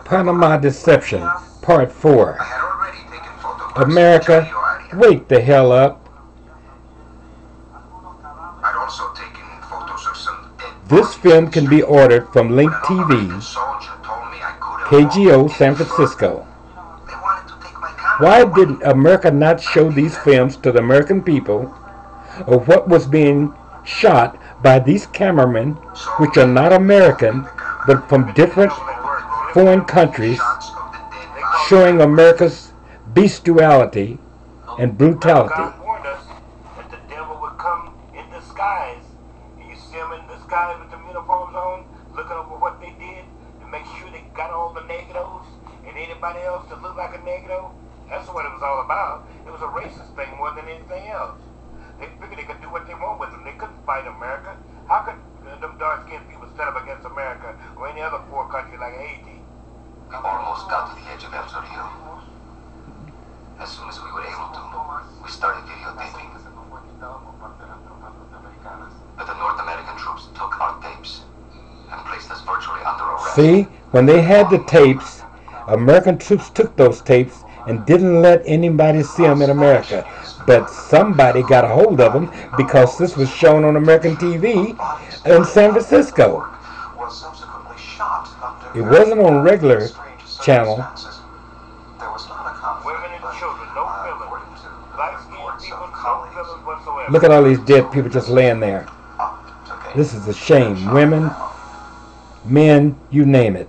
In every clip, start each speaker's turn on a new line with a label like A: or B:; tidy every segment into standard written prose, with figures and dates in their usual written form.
A: Panama Deception, Part 4. America, wake the hell up. This film can be ordered from Link TV, KGO, San Francisco. Why did America not show these films to the American people of what was being shot by these cameramen, which are not American, but from different foreign countries, showing America's bestiality and brutality?
B: God warned us that the devil would come in disguise. And you see them in disguise with the uniforms on, looking over what they did to make sure they got all the negatives and anybody else that looked like a negative. That's what it was all about. It was a racist thing more than anything else. They figured they could do what they want with them. They couldn't fight America. How could them dark-skinned people stand up against America or any other poor country like Haiti?
C: We almost got to the edge of El Rio. As soon as we were able to, we started videotaping. But the North American troops took our tapes and placed us virtually under arrest.
A: See, when they had the tapes, American troops took those tapes and didn't let anybody see them in America. But somebody got a hold of them because this was shown on American TV in San Francisco. It wasn't on regular channel.
B: Women and children, no feelings. Light-skinned people, no feelings whatsoever.
A: Look at all these dead people just laying there. This is a shame. Women, men, you name it.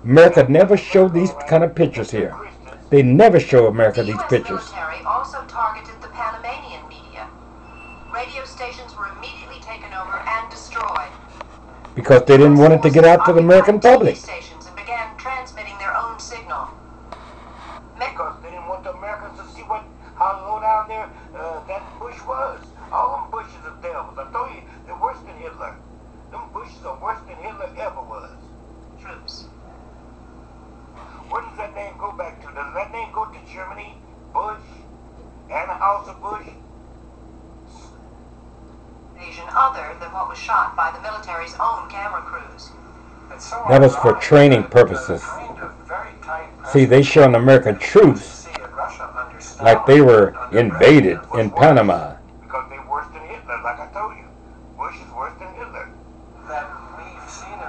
A: America never showed these kind of pictures here. They never show America these pictures.
D: The military also targeted the Panamanian media. Radio stations were immediately taken over and destroyed.
A: Because they didn't want it to get out to the American public.
D: Stations and began transmitting their own signal.
B: Because they didn't want the Americans to see how low down there that Bush was. All them Bushes are devils. I told you, they're worse than Hitler. Them Bushes are worse than Hitler ever was.
D: Troops.
B: Where does that name go back to? Does that name go to Germany, Bush, Anheuser Busch?
D: Invasion other than what was shot by the military's own camera crews.
A: That was for training purposes. See, they showing American troops like they were invaded in Panama.
B: Because they're worse than Hitler, like I told you. Bush is worse than Hitler.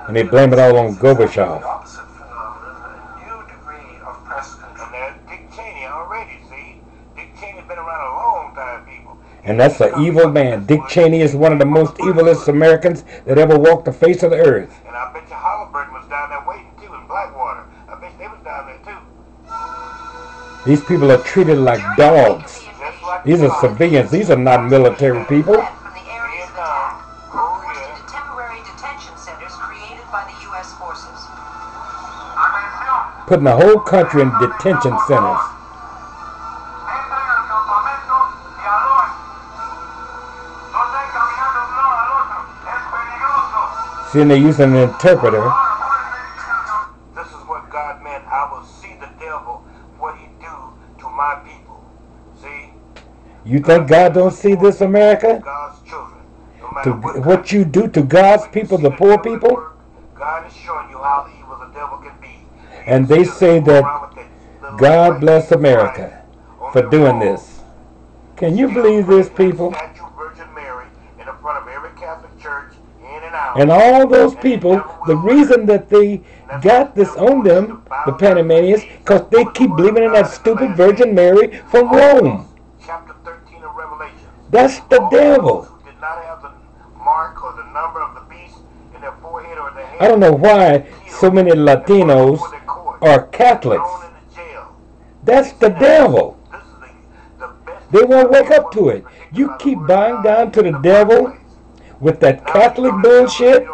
A: And they blame it all on Gorbachev.
B: And there's Dick Cheney already, see? Dick Cheney's been around a long time, people.
A: And that's an evil man. Dick Cheney is one of the most evilest Americans that ever walked the face of the earth.
B: And I bet you Halliburton was down there waiting too in Blackwater. I bet they was down there too.
A: These people are treated like dogs. These are civilians. These are not military people.
D: From the areas of attack were forced into temporary detention centers created by the U.S. forces.
A: Putting the whole country in detention centers. See, and they're using an interpreter.
B: This is what God meant. I will see the devil, what he do to my people. See?
A: You think God don't see this, America?
B: God's children. No
A: To
B: matter
A: what you do to God's people, the poor people?
B: God is showing you how evil the devil can be.
A: And they say that God bless America for doing this. Can you believe this, people?
B: Statue of Virgin Mary in front of every Catholic church, in and out.
A: And all those people, the reason that they got this on them, the Panamanians, because they keep believing in that stupid Virgin Mary from Rome.
B: Chapter 13 of Revelation.
A: That's the devil.
B: Who did not have the mark or the number of the beast in their forehead or their head.
A: I don't know why so many Latinos are Catholics.
B: Thrown into jail.
A: That's the devil.
B: This is the best.
A: They won't wake up to it. You keep bowing down to the devil with that Catholic bullshit,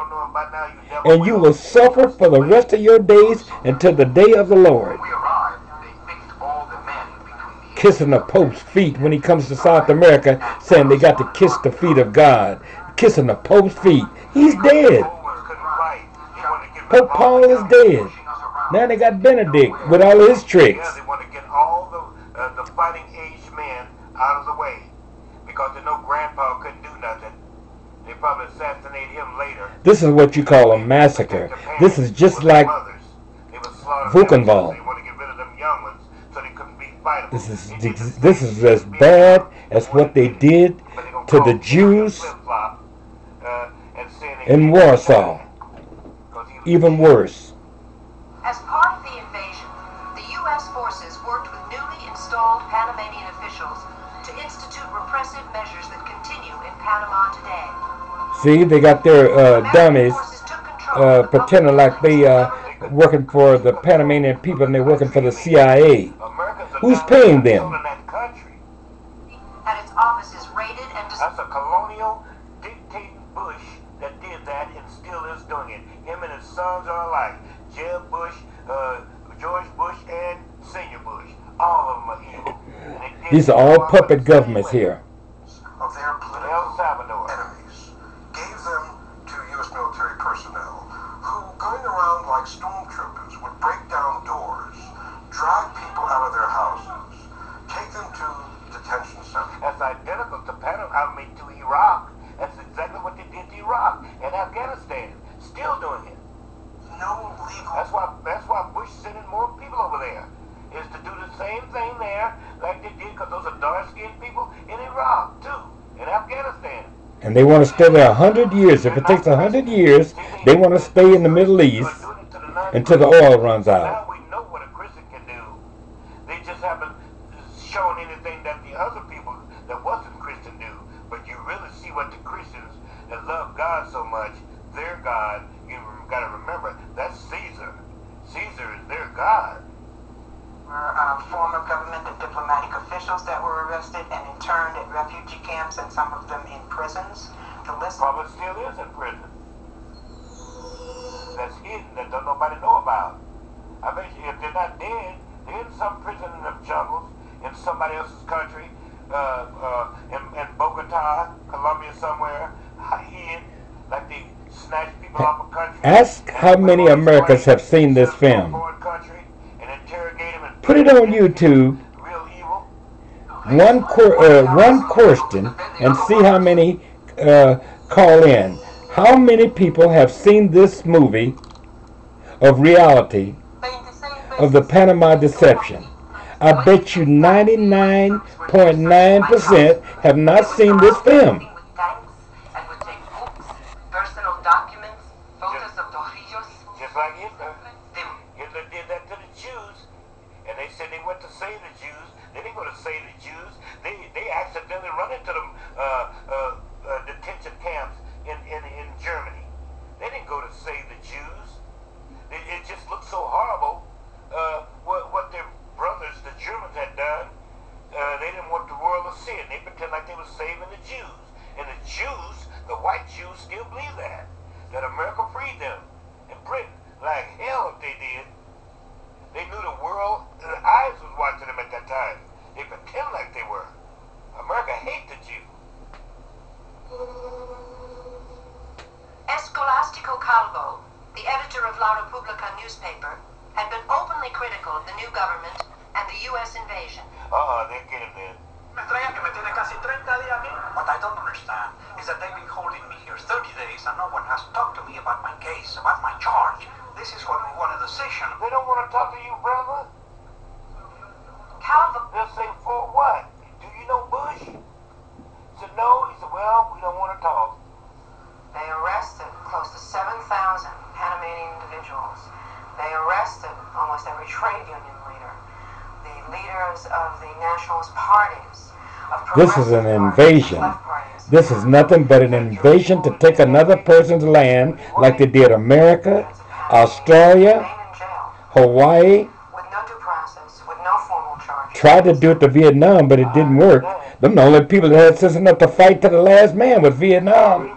A: and you will suffer for the rest of your days until the day of the Lord.
C: When we arrived, they picked all the men between the
A: Kissing the Pope's feet when he comes to South America, saying they got to kiss the feet of God. Kissing the Pope's feet. He's dead. Pope Paul is dead. Now they got Benedict with all his tricks.
B: Yeah, they want to get all the fighting age men out of the way because they know Grandpa couldn't do nothing. They probably assassinate him later.
A: This is what you call a massacre. This is just like Buchenwald.
B: They want to get rid of them young ones so they couldn't be fightable.
A: This is as bad as what they did to the Jews in Warsaw. Even worse.
D: As part of the invasion, the U.S. forces worked with newly installed Panamanian officials to institute repressive measures that continue in Panama today.
A: See, they got their dummies pretending like they working for the Panamanian people and they're working for the CIA. Who's paying them?
D: Had its offices raided and
B: That's a colonial dictating Bush that did that and still is doing it. Him and his sons are alike. Jeb Bush, George Bush, and Senior Bush. All of them are evil.
A: These are all puppet governments here.
C: Of their political enemies gave them to U.S. military personnel who, going around like stormtroopers, would break down doors, drag people out of their houses, take them to detention centers.
B: That's identical to to Iraq. That's exactly what they did to Iraq and Afghanistan. Still doing it.
C: No legal.
B: That's why Bush sending more people over there, is to do the same thing there like they did, because those are dark-skinned people in Iraq too, in Afghanistan.
A: And they want to stay there 100 years. If it takes 100 years, they want to stay in the Middle East until the oil runs out.
B: Now we know what a Christian can do. They just haven't shown anything that the other people that wasn't Christian do. But you really see what the Christians that love God so much, their God, you got to remember, that's Caesar. Caesar is their God.
E: Former government and diplomatic officials that were arrested and interned at refugee camps, and some of them in prisons. The list
B: probably still is in prison. That's hidden, that don't nobody know about. I bet you if they're not dead, they're in some prison in the jungles, in somebody else's country, in Bogota, Colombia somewhere, hid, like they snatch people off a country.
A: Ask how many Americans have seen this film. Put it on YouTube, one question, and see how many call in. How many people have seen this movie of reality of the Panama Deception? I bet you 99.9% have not seen this film.
B: Just like Hitler. Hitler did that to the Jews, and they said they went to save the Jews. They didn't go to save the Jews. They accidentally run into them detention camps in Germany. They didn't go to save the Jews. It just looked so horrible what their brothers, the Germans, had done. They didn't want the world to see it. They pretend like they were saving the Jews. And the Jews, the white Jews, still believe that America freed them. And Britain, like hell if they did. They knew the world, the eyes was watching them at that time. They pretend like they were. America hates the Jew.
D: Escolastico Calvo, the editor of La Repubblica newspaper, had been openly critical of the new government and the U.S. invasion.
B: They get him then.
C: What I don't understand is that they've been holding me here 30 days and no one has talked to me about my case, about my charge. This is what we want a decision.
B: They don't want to talk to you, brother.
D: Calvo.
B: They'll say, for what? Do you know Bush? He said, no. He said, well, we don't want to talk.
D: They arrested close to 7,000 Panamanian individuals. They arrested almost every trade union leader, the leaders of the nationalist parties.
A: This is an invasion. This is nothing but an invasion to take another person's land like they did America, Australia, Hawaii. Tried to do it to Vietnam, but it didn't work. Them the only people that had sense enough to fight to the last man was Vietnam.